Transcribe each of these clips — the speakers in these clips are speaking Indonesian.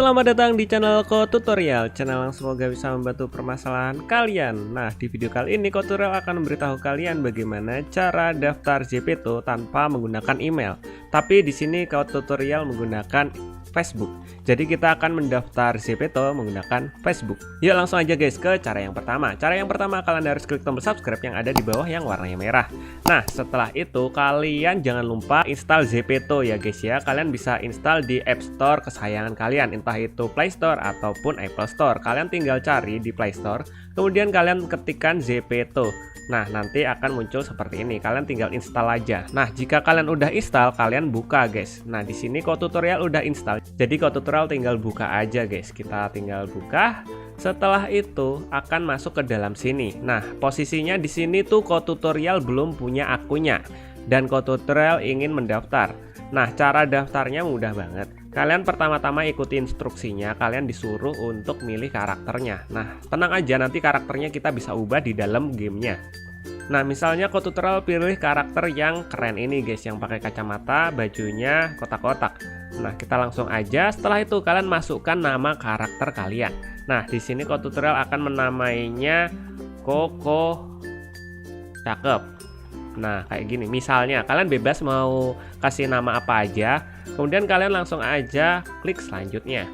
Selamat datang di channel Tutorial, channel yang semoga bisa membantu permasalahan kalian. Nah, di video kali ini Tutorial akan memberitahu kalian bagaimana cara daftar JPTO tanpa menggunakan email. Tapi di sini Tutorial menggunakan Facebook. Jadi kita akan mendaftar JPTO menggunakan Facebook. Yuk langsung aja guys ke cara yang pertama. Cara yang pertama kalian harus klik tombol subscribe yang ada di bawah yang warnanya merah. Nah, setelah itu kalian jangan lupa install JPTO ya guys ya. Kalian bisa install di App Store kesayangan kalian, entah itu Play Store ataupun Apple Store. Kalian tinggal cari di Play Store, kemudian kalian ketikkan JPTO. Nah, nanti akan muncul seperti ini. Kalian tinggal install aja. Nah, jika kalian udah install, kalian buka guys. Nah, di sini Tutorial udah install. Jadi Tutorial tinggal buka aja guys. Kita tinggal buka. Setelah itu akan masuk ke dalam sini. Nah, posisinya di sini tuh Tutorial belum punya akunnya dan Tutorial ingin mendaftar. Nah, cara daftarnya mudah banget. Kalian pertama-tama ikuti instruksinya, kalian disuruh untuk milih karakternya. Nah, tenang aja, nanti karakternya kita bisa ubah di dalam gamenya. Nah, misalnya Tutorial pilih karakter yang keren ini guys, yang pakai kacamata, bajunya kotak-kotak. Nah, kita langsung aja. Setelah itu kalian masukkan nama karakter kalian. Nah, di sini Tutorial akan menamainya Koko. Cakep. Nah, kayak gini. Misalnya, kalian bebas mau kasih nama apa aja. Kemudian kalian langsung aja klik selanjutnya.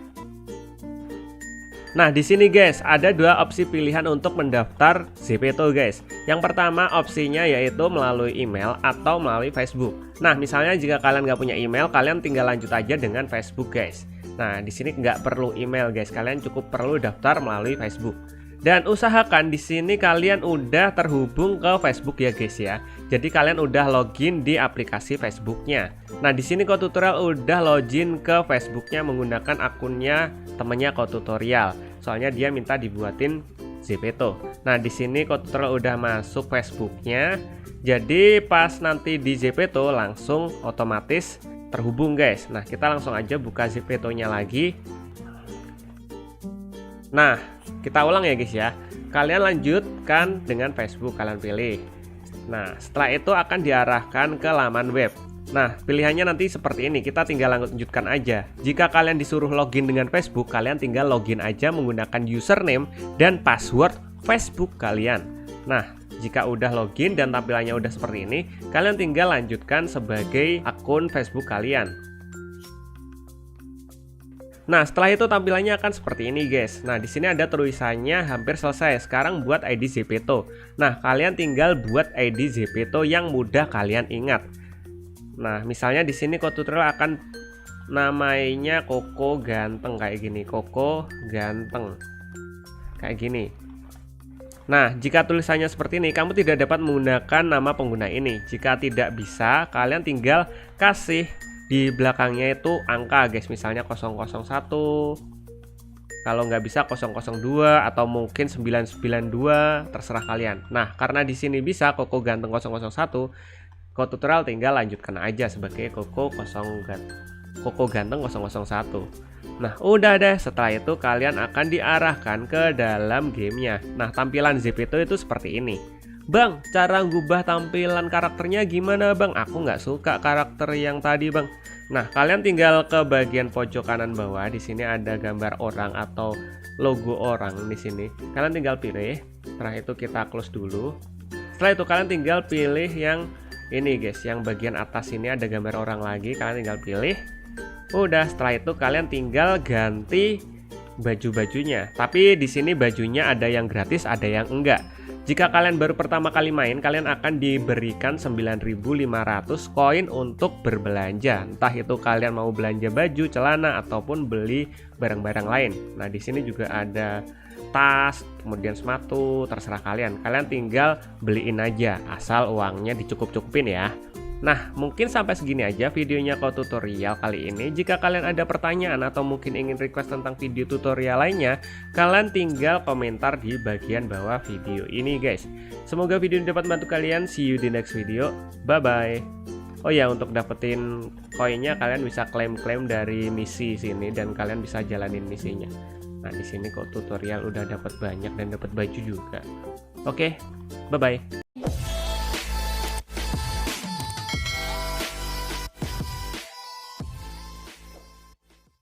Nah, di sini guys, ada dua opsi pilihan untuk mendaftar JPTO guys. Yang pertama opsinya yaitu melalui email atau melalui Facebook. Nah, misalnya jika kalian nggak punya email, kalian tinggal lanjut aja dengan Facebook guys. Nah, di sini nggak perlu email guys, kalian cukup perlu daftar melalui Facebook. Dan usahakan di sini kalian udah terhubung ke Facebook ya guys ya. Jadi kalian udah login di aplikasi Facebooknya. Nah, di sini Tutorial udah login ke Facebooknya menggunakan akunnya temennya Tutorial. Soalnya dia minta dibuatin JPTO. Nah, di sini Tutorial udah masuk Facebooknya. Jadi pas nanti di JPTO langsung otomatis terhubung guys. Nah, kita langsung aja buka JPTO-nya lagi. Nah, kita ulang ya guys ya. Kalian lanjutkan dengan Facebook, kalian pilih. Nah, setelah itu akan diarahkan ke laman web. Nah, pilihannya nanti seperti ini. Kita tinggal lanjutkan aja. Jika kalian disuruh login dengan Facebook, kalian tinggal login aja menggunakan username dan password Facebook kalian. Nah, jika udah login dan tampilannya udah seperti ini, kalian tinggal lanjutkan sebagai akun Facebook kalian. Nah, setelah itu tampilannya akan seperti ini guys. Nah, di sini ada tulisannya hampir selesai. Sekarang buat ID JPTO. Nah, kalian tinggal buat ID JPTO yang mudah kalian ingat. Nah, misalnya di sini Tutorial akan namanya Koko Ganteng kayak gini. Koko Ganteng. Kayak gini. Nah, jika tulisannya seperti ini, kamu tidak dapat menggunakan nama pengguna ini. Jika tidak bisa, kalian tinggal kasih di belakangnya itu angka guys, misalnya 001, kalau nggak bisa 002 atau mungkin 992, terserah kalian. Nah, karena di sini bisa Koko Ganteng 001, Tutorial tinggal lanjutkan aja sebagai Koko Ganteng 001. Nah, udah deh. Setelah itu kalian akan diarahkan ke dalam gamenya. Nah, tampilan JPTO itu seperti ini. Bang, cara ngubah tampilan karakternya gimana bang? Aku nggak suka karakter yang tadi bang. Nah, kalian tinggal ke bagian pojok kanan bawah. Di sini ada gambar orang atau logo orang di sini. Kalian tinggal pilih. Setelah itu kita close dulu. Setelah itu kalian tinggal pilih yang ini guys, yang bagian atas ini ada gambar orang lagi. Kalian tinggal pilih. Udah, setelah itu kalian tinggal ganti baju-bajunya. Tapi di sini bajunya ada yang gratis, ada yang enggak. Jika kalian baru pertama kali main, kalian akan diberikan 9.500 koin untuk berbelanja. Entah itu kalian mau belanja baju, celana, ataupun beli barang-barang lain. Nah, di sini juga ada tas, kemudian sepatu, terserah kalian. Kalian tinggal beliin aja, asal uangnya dicukup-cukupin ya. Nah, mungkin sampai segini aja videonya Tutorial kali ini. Jika kalian ada pertanyaan atau mungkin ingin request tentang video tutorial lainnya, kalian tinggal komentar di bagian bawah video ini guys. Semoga video ini dapat membantu kalian. See you di next video. Bye-bye. Oh ya, untuk dapetin koinnya kalian bisa klaim-klaim dari misi sini dan kalian bisa jalanin misinya. Nah, di sini Tutorial udah dapat banyak dan dapat baju juga. Oke, bye-bye.